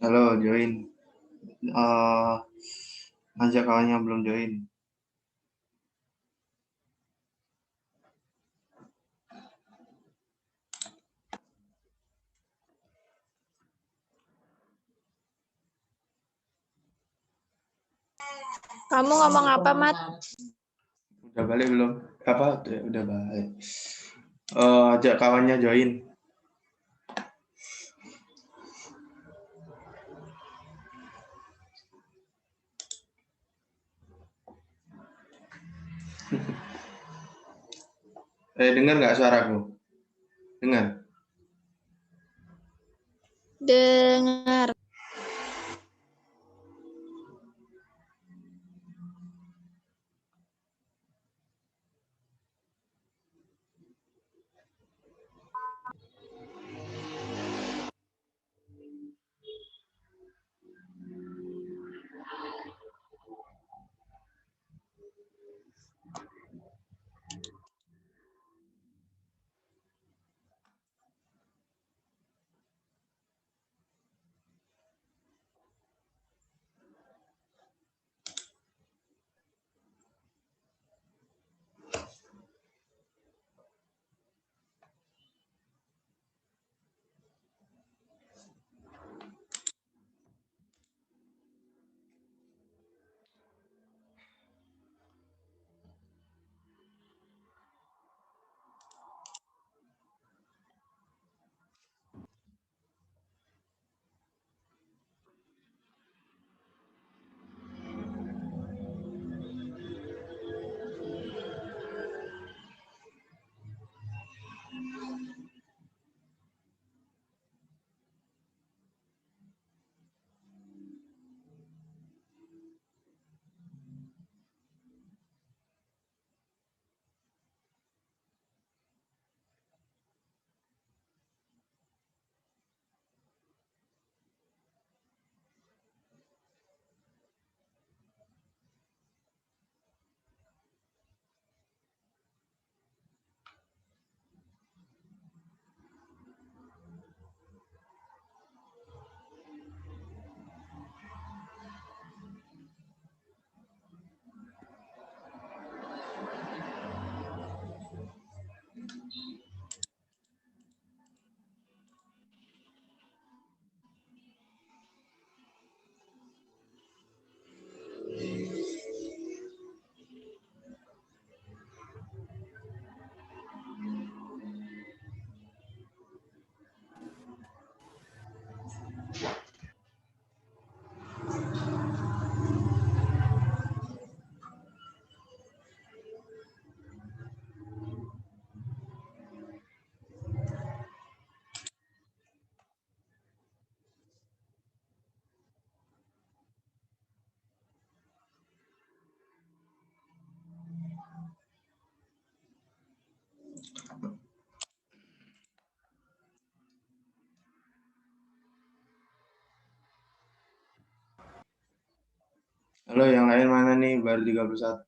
Halo, join. Ajak kawannya belum join. Kamu ngomong apa, Mat? Udah balik belum? Apa? Udah balik. Ajak kawannya join. Dengar nggak suaraku? Dengar? Dengar. Halo, yang lain mana nih? Baru 32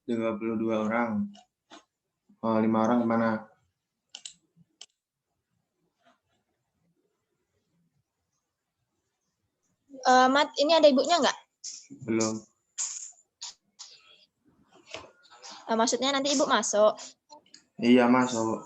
orang. 5 orang kemana? Mat, ini ada ibunya nggak? Belum. Maksudnya nanti ibu masuk. Iya, masuk.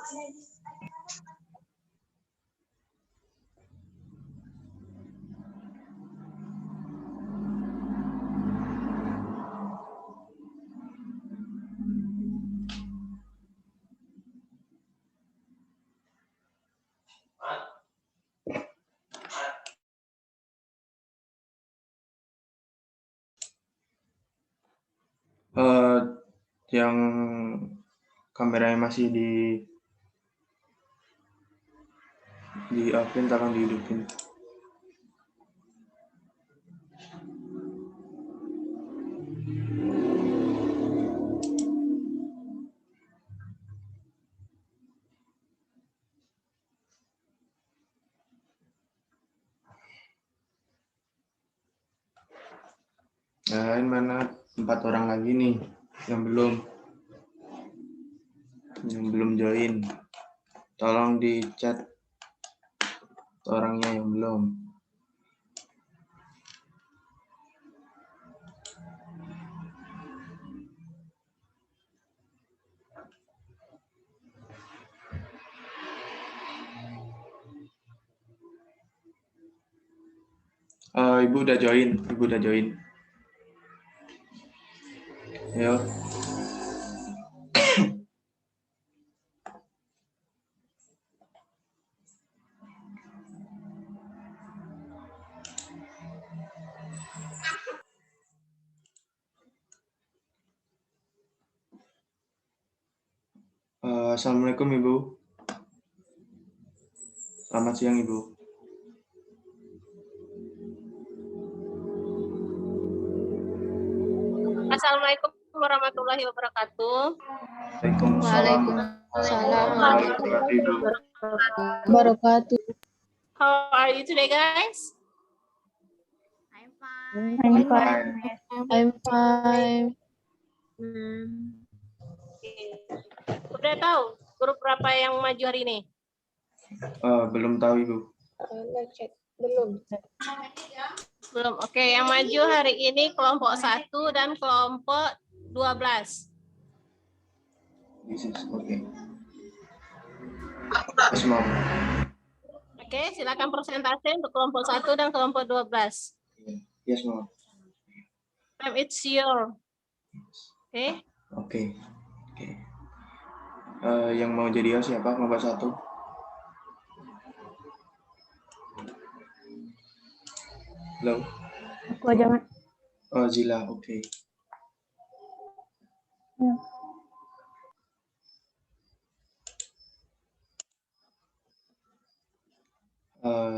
Yang kameranya masih di upin, tolong dihidupin. Nah, ini mana 4 orang lagi nih yang belum join. Tolong di chat orangnya yang belum. Ibu udah join. Ayo. Assalamualaikum Ibu. Selamat siang Ibu. Assalamualaikum warahmatullahi wabarakatuh. Waalaikumsalam warahmatullahi wabarakatuh. wabarakatuh. How are you today, guys? I'm fine. Udah tahu grup berapa yang maju hari ini? Belum tahu Ibu. Belum. Belum. Oke, yang maju hari ini kelompok 1 dan kelompok 12. This is okay. Yes, Mom. Oke, silakan presentasi untuk kelompok 1 dan kelompok 12. Yes, Mom. It's your. Oke. Oke. Yang mau jadi host siapa? Kelompok 1. Halo. Aku aja, Mat. Oh, Zila, oke. Ya.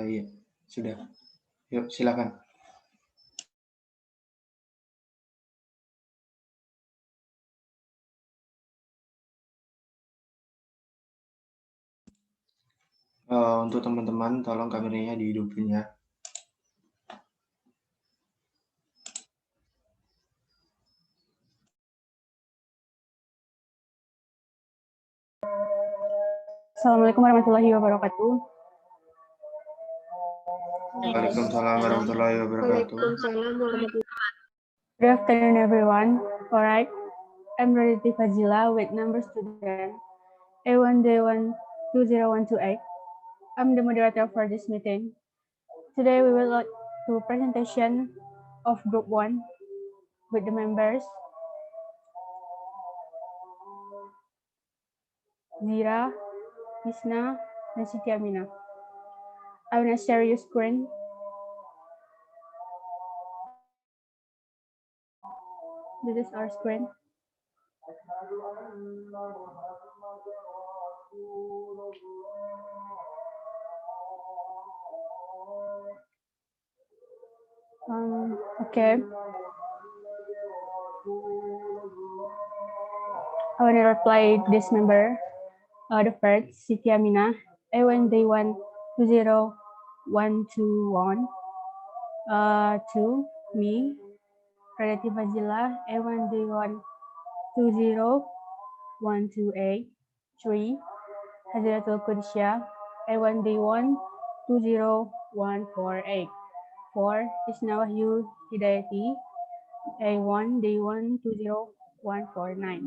Iya, sudah. Yuk, silakan. Untuk teman-teman, tolong kameranya dihidupin ya. Assalamualaikum warahmatullahi wabarakatuh. Waalaikumsalam warahmatullahi wabarakatuh. Good afternoon, everyone. Alright, I'm Raditya Fazila with number student A1D120128. I'm the moderator for this meeting. Today, we will go to presentation of Group 1 with the members Zira, Isna, and Siti Aminah. I will share your screen. This is our screen. Okay. I want to reply this member. The first, Siti Aminah, A1D120121. Two, me, Raditya Fazila, A1D120128. Three, Haziratul Qudusya, A1D120148. Four, Isna Wahyu Hidayati, A1D120149.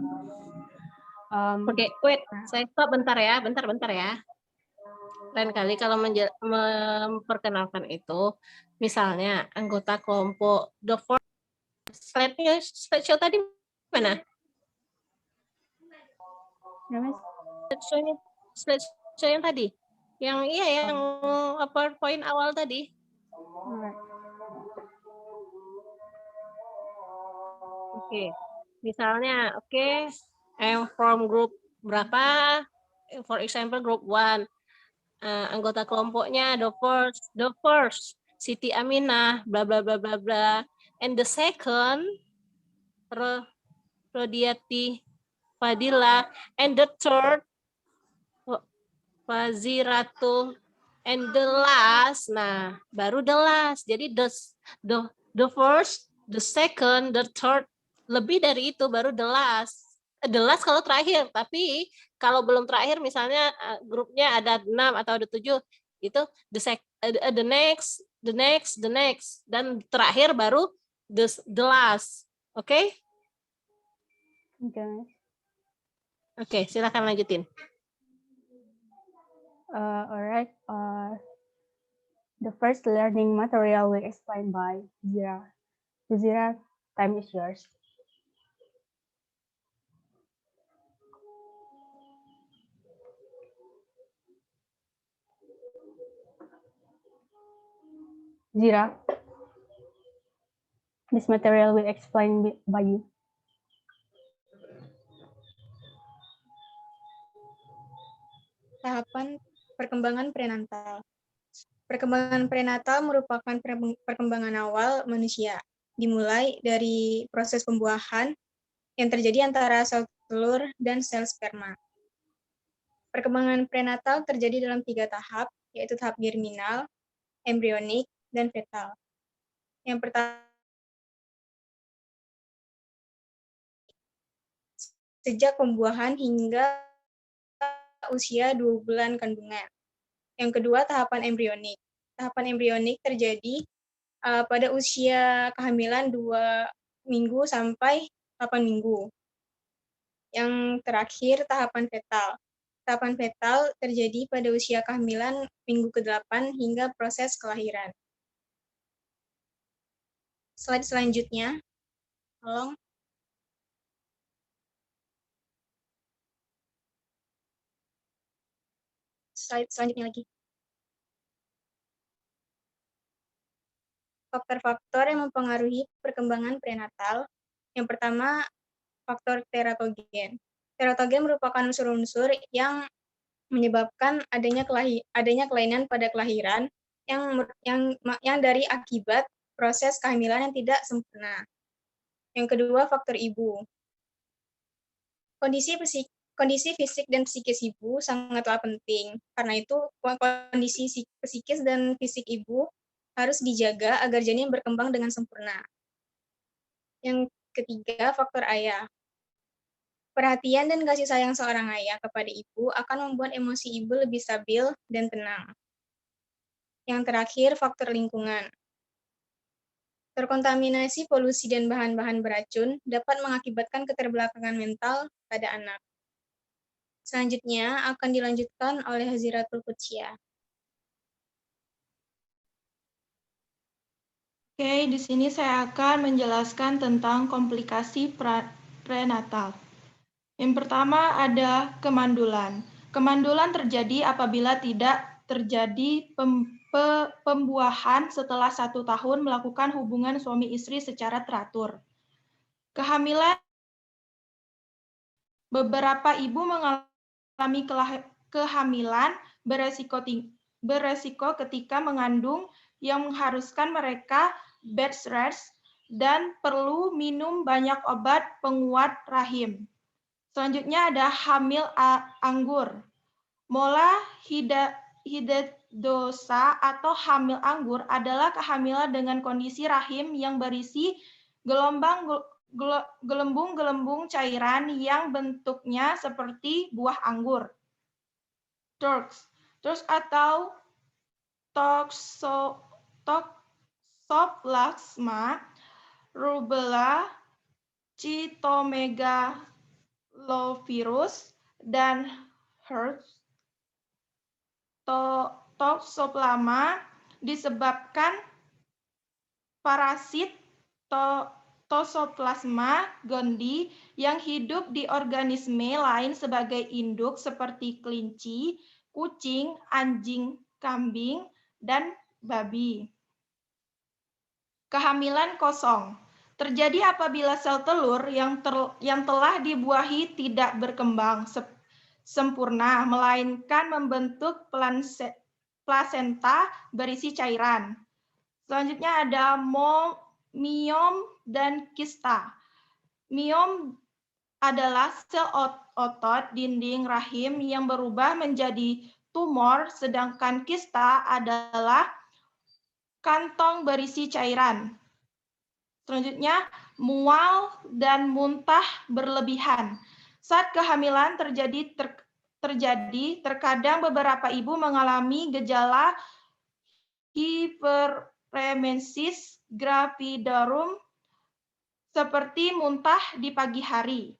Oke, wait. Saya stop bentar ya. Bentar ya. Lain kali kalau memperkenalkan itu, misalnya anggota kelompok the four, slideshow tadi mana? Ya, Mas? Slideshow yang tadi, yang PowerPoint awal tadi. Alright. Oke. Misalnya, oke, I'm from group berapa? For example, group 1. Anggota kelompoknya the first Siti Aminah, bla bla bla bla bla. And the second Rodiati Fadila, and the third Faziratu, and the last, nah baru the last. Jadi the first, the second, the third, lebih dari itu baru the last. The last kalau terakhir, tapi kalau belum terakhir misalnya grupnya ada 6 atau ada 7, itu the next, dan terakhir baru the last. Oke? Oke, silakan lanjutin. Alright. The first learning material will explained by Zira. Zira, time is yours. Zira, this material will explained by you. Tahapan perkembangan prenatal. Perkembangan prenatal merupakan perkembangan awal manusia, dimulai dari proses pembuahan yang terjadi antara sel telur dan sel sperma. Perkembangan prenatal terjadi dalam 3 tahap, yaitu tahap germinal, embrionik, dan fetal. Yang pertama, sejak pembuahan hingga usia 2 bulan kandungan. Yang kedua, tahapan embrionik. Tahapan embrionik terjadi pada usia kehamilan 2 minggu sampai 8 minggu. Yang terakhir, tahapan fetal. Tahapan fetal terjadi pada usia kehamilan minggu ke-8 hingga proses kelahiran. Slide selanjutnya, tolong. Slide selanjutnya lagi. Faktor-faktor yang mempengaruhi perkembangan prenatal. Yang pertama, faktor teratogen. Teratogen merupakan unsur-unsur yang menyebabkan adanya kelainan pada kelahiran yang dari akibat proses kehamilan yang tidak sempurna. Yang kedua, faktor ibu. Kondisi fisik dan psikis ibu sangatlah penting. Karena itu, kondisi psikis dan fisik ibu harus dijaga agar janin berkembang dengan sempurna. Yang ketiga, faktor ayah. Perhatian dan kasih sayang seorang ayah kepada ibu akan membuat emosi ibu lebih stabil dan tenang. Yang terakhir, faktor lingkungan. Terkontaminasi polusi dan bahan-bahan beracun dapat mengakibatkan keterbelakangan mental pada anak. Selanjutnya akan dilanjutkan oleh Haziratul Qudsiah. Oke, di sini saya akan menjelaskan tentang komplikasi prenatal. Yang pertama ada kemandulan. Kemandulan terjadi apabila tidak terjadi pembuahan setelah 1 tahun melakukan hubungan suami istri secara teratur. Kehamilan. Beberapa ibu mengalami kehamilan beresiko ketika mengandung yang mengharuskan mereka bed rest dan perlu minum banyak obat penguat rahim. Selanjutnya ada hamil anggur. Mola hidadosa atau hamil anggur adalah kehamilan dengan kondisi rahim yang berisi gelembung-gelembung cairan yang bentuknya seperti buah anggur. Turks atau Toxoplasma, rubella, cytomegalovirus, dan herpes. Toxoplasma disebabkan parasit Toxoplasma gondii yang hidup di organisme lain sebagai induk seperti kelinci, kucing, anjing, kambing, dan babi. Kehamilan kosong. Terjadi apabila sel telur yang telah dibuahi tidak berkembang sempurna, melainkan membentuk plasenta berisi cairan. Selanjutnya ada miom dan kista. Miom adalah sel otot dinding rahim yang berubah menjadi tumor, sedangkan kista adalah kantong berisi cairan. Selanjutnya, mual dan muntah berlebihan. Saat kehamilan terjadi, terkadang beberapa ibu mengalami gejala hiperemesis gravidarum seperti muntah di pagi hari.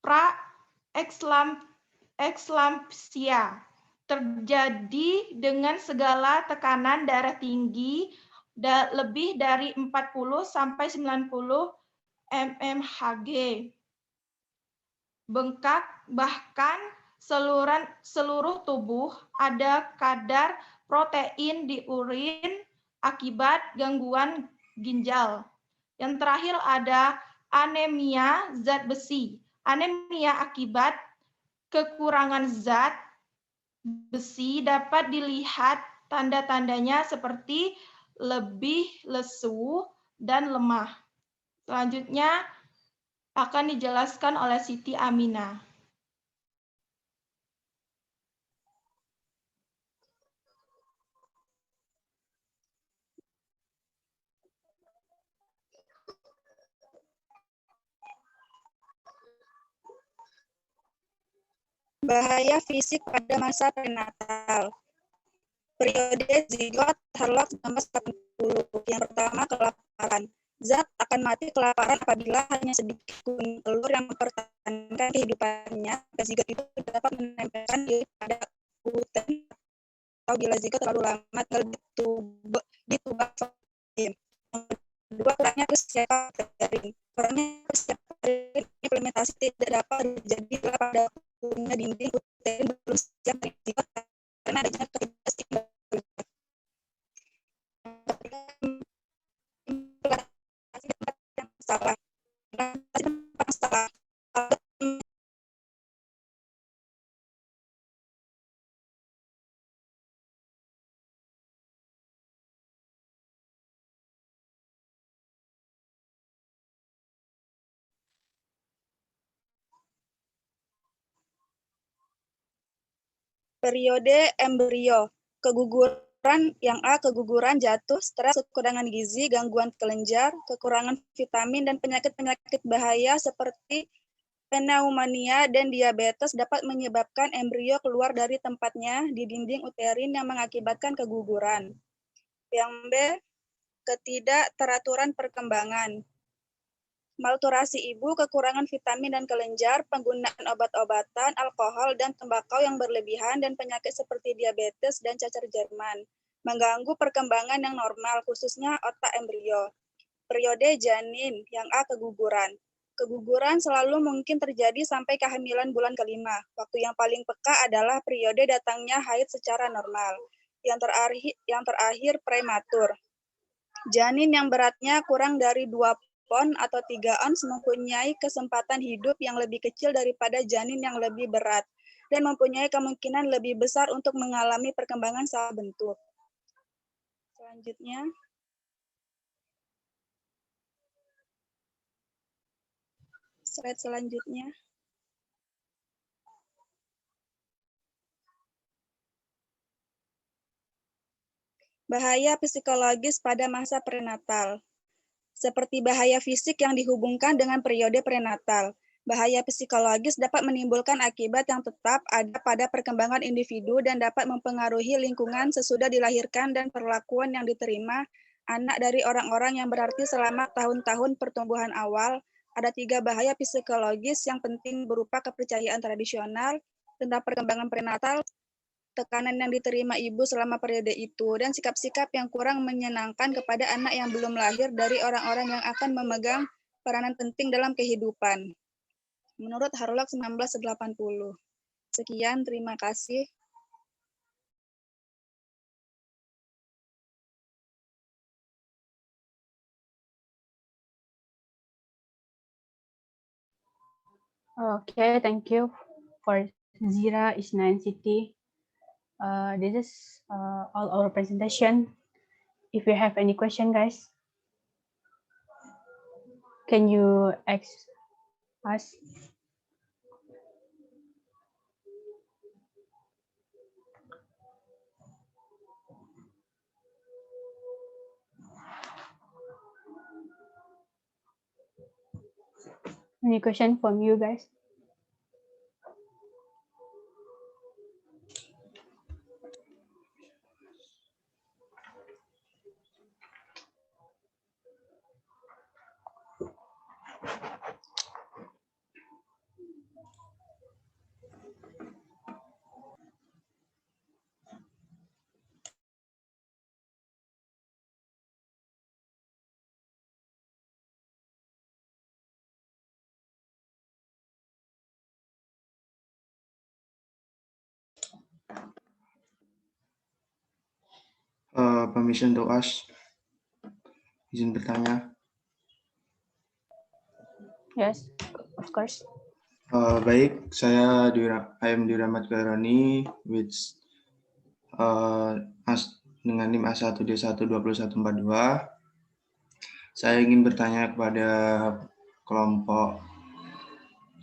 Praeklampsia terjadi dengan segala tekanan darah tinggi lebih dari 40 sampai 90 mmHg. Bengkak, bahkan seluruh tubuh ada kadar protein di urin akibat gangguan ginjal. Yang terakhir ada anemia zat besi. Anemia akibat kekurangan zat besi dapat dilihat tanda-tandanya seperti lebih lesu dan lemah. Selanjutnya akan dijelaskan oleh Siti Aminah. Bahaya fisik pada masa prenatal. Periode zigot Harlock 1980. Yang pertama, kelaparan. Zat akan mati kelaparan apabila hanya sedikit kuning telur yang mempertahankan kehidupannya. Zigot itu dapat menempelkan diri pada uter atau bila zigot terlalu lama tinggal di tubak vakum. Yang kedua, kurangnya persiapan bakteri. Kurangnya persiapan bakteri implementasi tidak dapat terjadi pada punya dinding uterin belum siap dari zigot karena adanya ketidakseimbangan. Periode embrio, keguguran yang A, keguguran jatuh, stres, kekurangan gizi, gangguan kelenjar, kekurangan vitamin, dan penyakit-penyakit bahaya seperti pneumonia dan diabetes dapat menyebabkan embrio keluar dari tempatnya di dinding uterin yang mengakibatkan keguguran. Yang B, ketidakteraturan perkembangan. Malnutrisi ibu, kekurangan vitamin dan kelenjar, penggunaan obat-obatan, alkohol, dan tembakau yang berlebihan, dan penyakit seperti diabetes dan cacar Jerman. Mengganggu perkembangan yang normal, khususnya otak embrio. Periode janin, yang A, keguguran. Keguguran selalu mungkin terjadi sampai kehamilan bulan kelima. Waktu yang paling peka adalah periode datangnya haid secara normal. Yang terakhir prematur. Janin yang beratnya kurang dari 2 pon atau 3 ons mempunyai kesempatan hidup yang lebih kecil daripada janin yang lebih berat dan mempunyai kemungkinan lebih besar untuk mengalami perkembangan salah bentuk. Selanjutnya, slide selanjutnya. Bahaya psikologis pada masa prenatal. Seperti bahaya fisik yang dihubungkan dengan periode prenatal, bahaya psikologis dapat menimbulkan akibat yang tetap ada pada perkembangan individu dan dapat mempengaruhi lingkungan sesudah dilahirkan dan perlakuan yang diterima anak dari orang-orang yang berarti selama tahun-tahun pertumbuhan awal. Ada 3 bahaya psikologis yang penting berupa kepercayaan tradisional tentang perkembangan prenatal, tekanan yang diterima ibu selama periode itu, dan sikap-sikap yang kurang menyenangkan kepada anak yang belum lahir dari orang-orang yang akan memegang peranan penting dalam kehidupan. Menurut Harlock 1980. Sekian, terima kasih. Okay, thank you for Zira Isnan City. This is all our presentation. If you have any question, guys, can you ask us? Any question from you guys? Permission to ask. Izin bertanya. Yes, of course. Baik, saya I am Diramat Garani, which dengan NIM A1D12142. Saya ingin bertanya kepada kelompok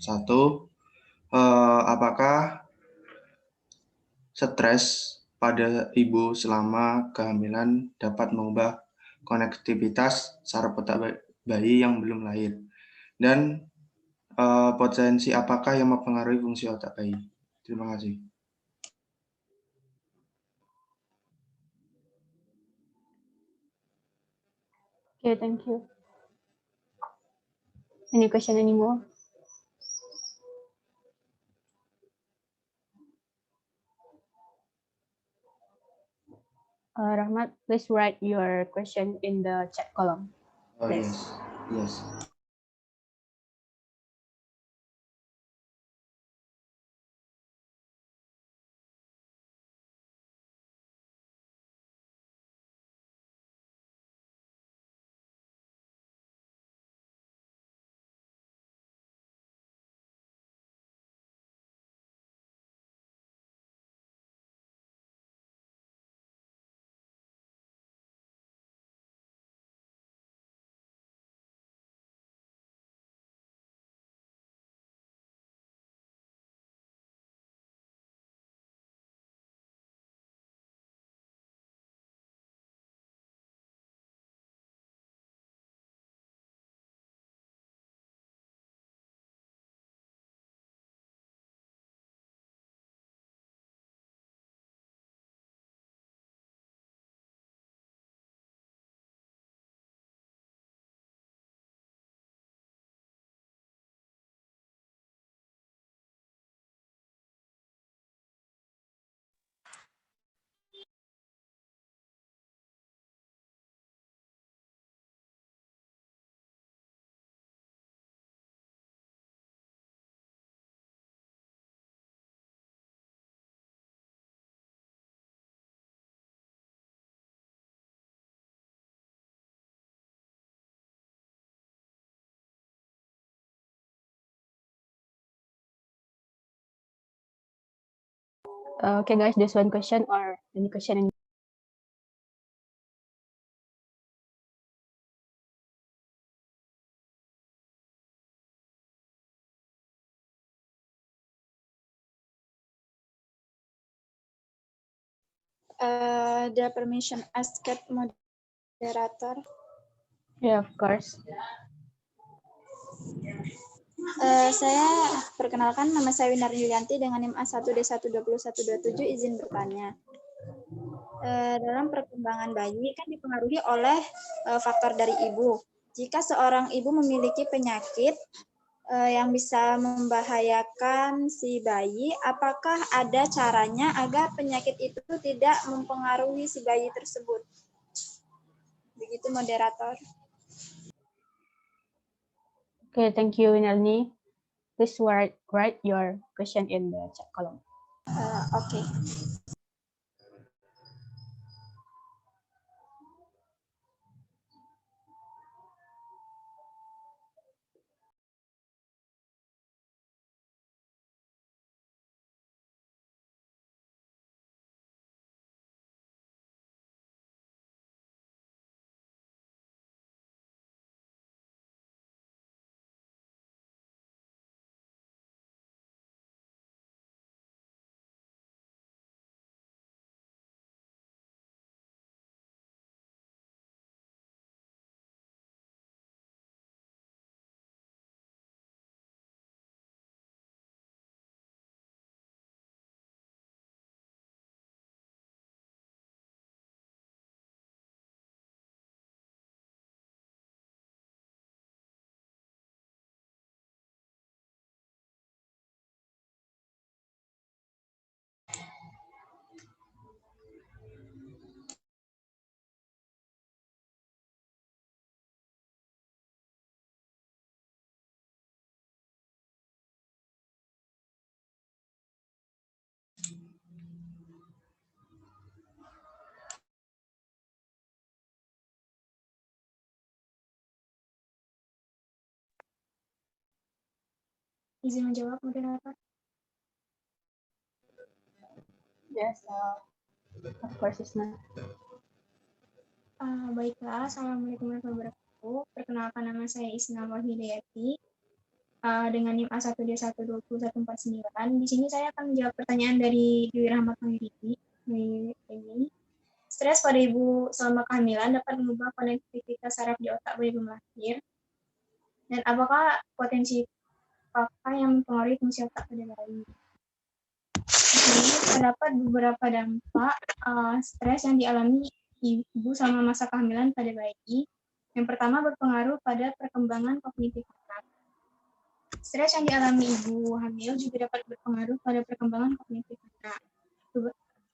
1, apakah stres pada ibu selama kehamilan dapat mengubah konektivitas saraf otak bayi yang belum lahir? Dan potensi apakah yang mempengaruhi fungsi otak bayi? Terima kasih. Okay, thank you. Any question anymore? Rahmat, please write your question in the chat column. Please. Yes. Okay, guys, there's one question or any question? The permission asked moderator. Yeah, of course. Saya perkenalkan, nama saya Winar Yulianti dengan NIM A1D12127, izin bertanya. Dalam perkembangan bayi kan dipengaruhi oleh faktor dari ibu. Jika seorang ibu memiliki penyakit yang bisa membahayakan si bayi, apakah ada caranya agar penyakit itu tidak mempengaruhi si bayi tersebut? Begitu, moderator. Okay, thank you, Winarni. Please write your question in the chat column. Okay. Izin menjawab, moderator. Yes, of course, Isna. Baiklah, Assalamualaikum warahmatullahi wabarakatuh. Perkenalkan, nama saya Isna Wahidayati dengan NIM A1D1202149. Di sini saya akan menjawab pertanyaan dari Dwi Rahmat Mahiriti. Stres pada ibu selama kehamilan dapat mengubah konektivitas saraf di otak bayi belum lahir. Dan apakah potensi faktor yang mempengaruhi fungsi otak pada bayi? Di sini terdapat beberapa dampak stres yang dialami ibu selama masa kehamilan pada bayi. Yang pertama berpengaruh pada perkembangan kognitif anak. Stres yang dialami ibu hamil juga dapat berpengaruh pada perkembangan kognitif anak.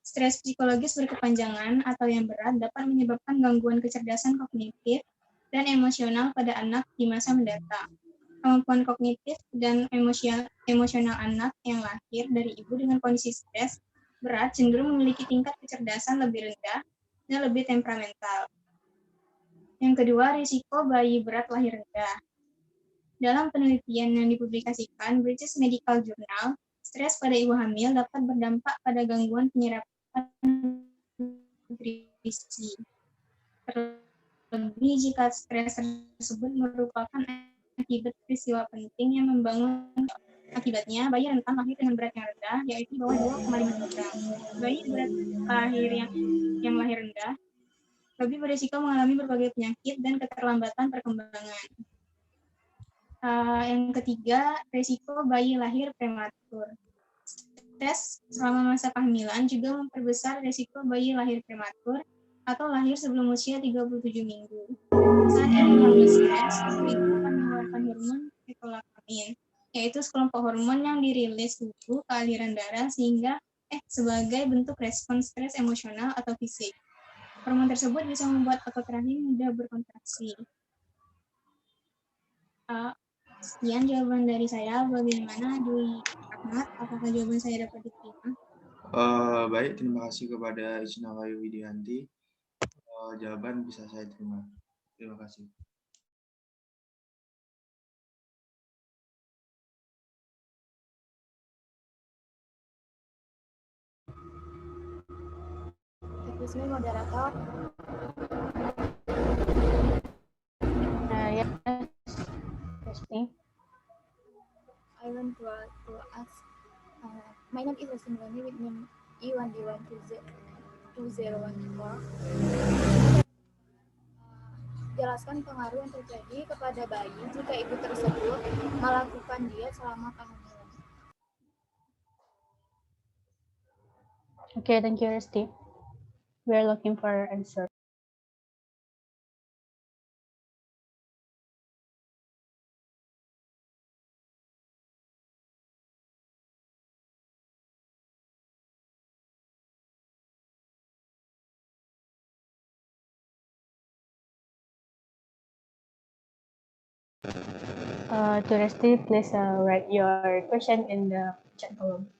Stres psikologis berkepanjangan atau yang berat dapat menyebabkan gangguan kecerdasan kognitif dan emosional pada anak di masa mendatang. Kemampuan kognitif dan emosional anak yang lahir dari ibu dengan kondisi stres berat cenderung memiliki tingkat kecerdasan lebih rendah dan lebih temperamental. Yang kedua, risiko bayi berat lahir rendah. Dalam penelitian yang dipublikasikan British Medical Journal, stres pada ibu hamil dapat berdampak pada gangguan penyerapan nutrisi. Terlebih jika stres tersebut merupakan akibat peristiwa penting yang membangun. Akibatnya, bayi rentan lahir dengan berat yang rendah, yaitu di bawah 2,5 kg. Bayi berat lahir yang lahir rendah lebih berisiko mengalami berbagai penyakit dan keterlambatan perkembangan. Yang ketiga, risiko bayi lahir prematur. Stres selama masa kehamilan juga memperbesar risiko bayi lahir prematur atau lahir sebelum usia 37 minggu. Saat ibu hamil stres, ibu akan mengeluarkan hormon katekolamin, yaitu sekelompok hormon yang dirilis tubuh ke aliran darah sebagai bentuk respons stres emosional atau fisik. Hormon tersebut bisa membuat otot rahim mudah berkontraksi. Sekian jawaban dari saya. Bagaimana Dwi Rahmat? Apakah jawaban saya dapat diterima? Baik, terima kasih kepada Isna Wayu Widianti. Jawaban bisa saya terima. Terima kasih. Excuse me, moderator. Yes, Resti. I want to ask. My name is Resti Mulani with name E1D12014. Jelaskan pengaruh yang terjadi kepada bayi jika ibu tersebut melakukan diet selama kehamilan. Okay, thank you, Resti. We're looking for answer. To Resti, please write your question in the chat column.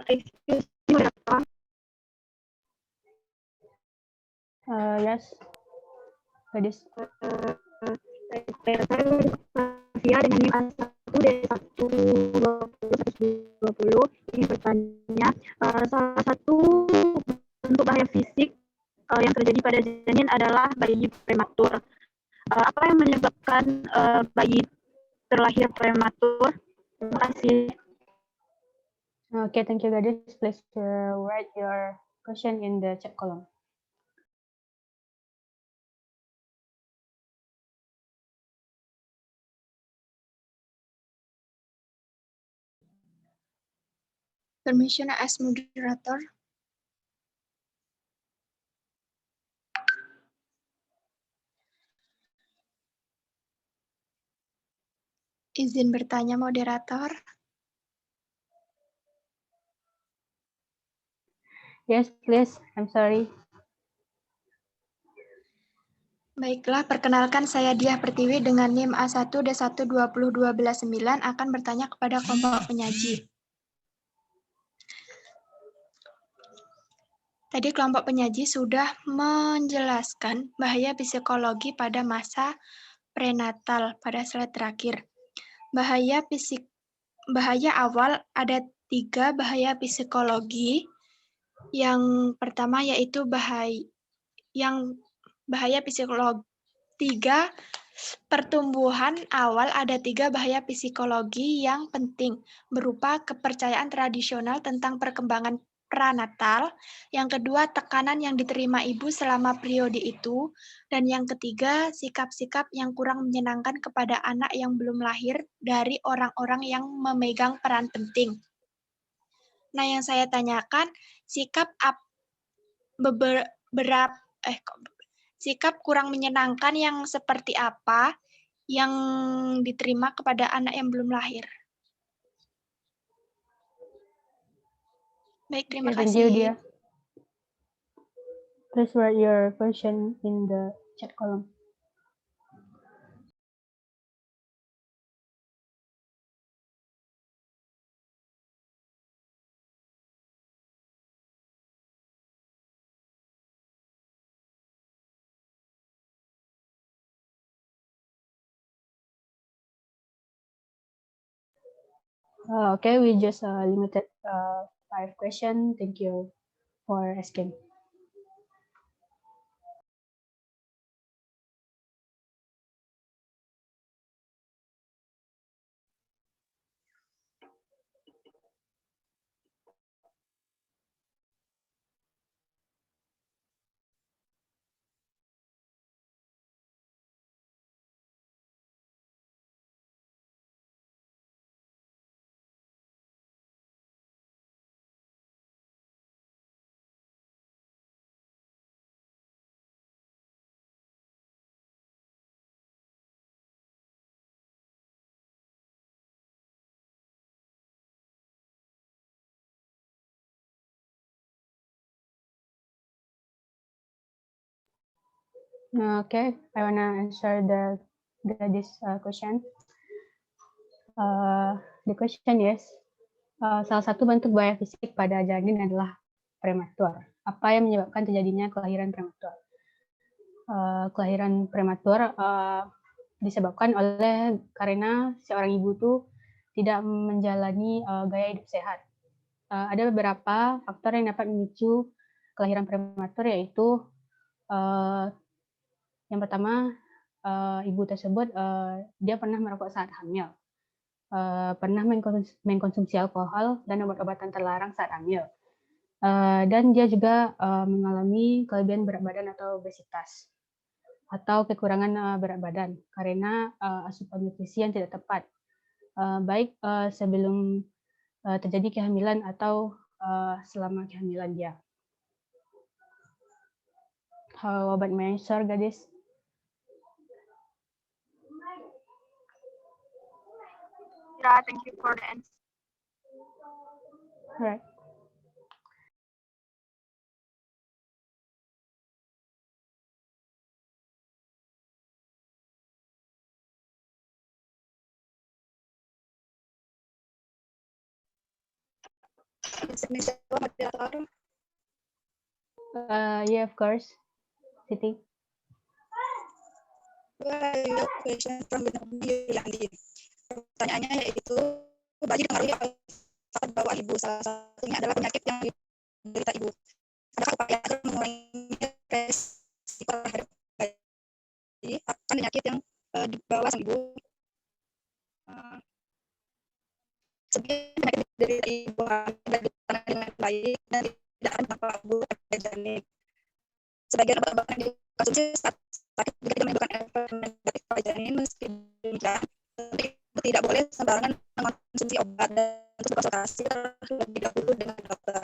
excuse me, moderator. Yes, Gadis. Saya Sofia dengan NIM A1D120 ingin bertanya, salah satu bentuk bahaya fisik yang terjadi pada janin adalah bayi prematur. Apa yang menyebabkan bayi terlahir prematur? Terima kasih. Okay, thank you, Gadis. Please write your question in the chat column. Permission as moderator. Izin bertanya, moderator. Yes, please. I'm sorry. Baiklah, perkenalkan saya Diah Pertiwi dengan NIM A1D12012-9 akan bertanya kepada kelompok penyaji. Tadi kelompok penyaji sudah menjelaskan bahaya psikologi pada masa prenatal pada slide terakhir. Bahaya awal ada 3 bahaya psikologi. Yang pertama yaitu bahaya psikologi 3 pertumbuhan awal ada 3 bahaya psikologi yang penting berupa kepercayaan tradisional tentang perkembangan pranatal, yang kedua tekanan yang diterima ibu selama periode itu, dan yang ketiga sikap-sikap yang kurang menyenangkan kepada anak yang belum lahir dari orang-orang yang memegang peran penting. Nah, yang saya tanyakan sikap kurang menyenangkan yang seperti apa yang diterima kepada anak yang belum lahir. Baik, terima Thank you, kasih. Dia. Please write your question in the chat column. Okay, we just limited 5 questions. Thank you for asking. Okay, I wanna answer this question. The question is, salah satu bentuk bahaya fisik pada janin adalah prematur. Apa yang menyebabkan terjadinya kelahiran prematur? Kelahiran prematur disebabkan karena seorang ibu tuh tidak menjalani gaya hidup sehat. Ada beberapa faktor yang dapat memicu kelahiran prematur, yaitu yang pertama, ibu tersebut dia pernah merokok saat hamil, pernah mengkonsumsi alkohol dan obat-obatan terlarang saat hamil, dan dia juga mengalami kelebihan berat badan atau obesitas, atau kekurangan berat badan karena asupan nutrisi yang tidak tepat, baik sebelum terjadi kehamilan atau selama kehamilan dia. How about my answer, Gadis? Yeah, thank you for the answer. Right. bisa menjawab moderator? Yeah, of course. Siti. Well, question from Yulandi. Pertanyaannya yaitu, bayi dipengaruhi oleh faktor bawaan ibu. Salah satunya adalah penyakit yang diderita ibu. Adakah upaya agar mengurangi resiko terhadap bayi akan penyakit yang dibawa sang ibu? Sebenarnya penyakit diderita ibu akan ditangani dengan baik dan tidak akan berdampak buruk pada janin. Sebagian obat-obatan yang dikonsumsi saat sakit juga tidak menimbulkan efek negatif pada janin. Meski demikian, ibu tidak boleh sembarangan mengonsumsi obat dan terus berkonsultasi terlebih dahulu dengan dokter.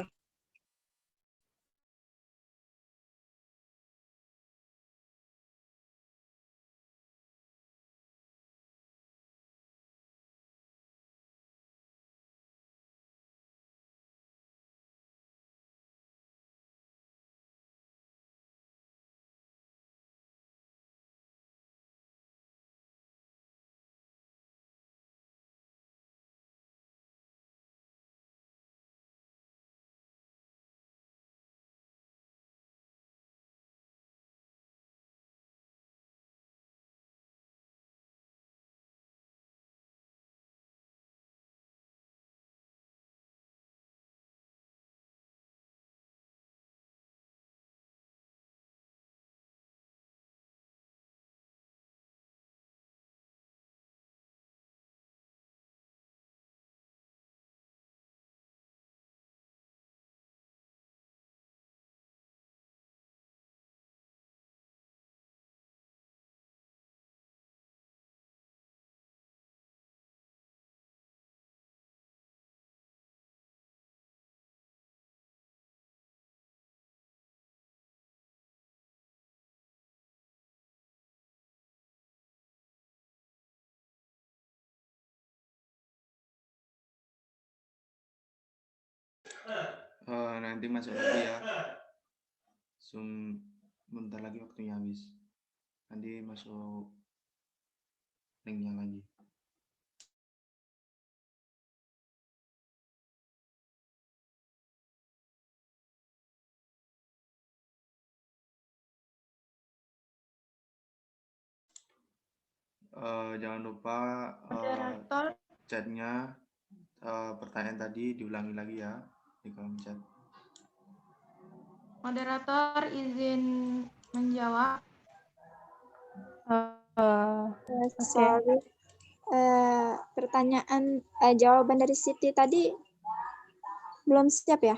Nanti masuk lagi ya. Zoom bentar lagi waktunya habis. Nanti masuk linknya lagi. Jangan lupa Moderator, chatnya, pertanyaan tadi diulangi lagi ya di kolom chat. moderator izin menjawab. Sorry. Pertanyaan jawaban dari Siti tadi belum siap ya?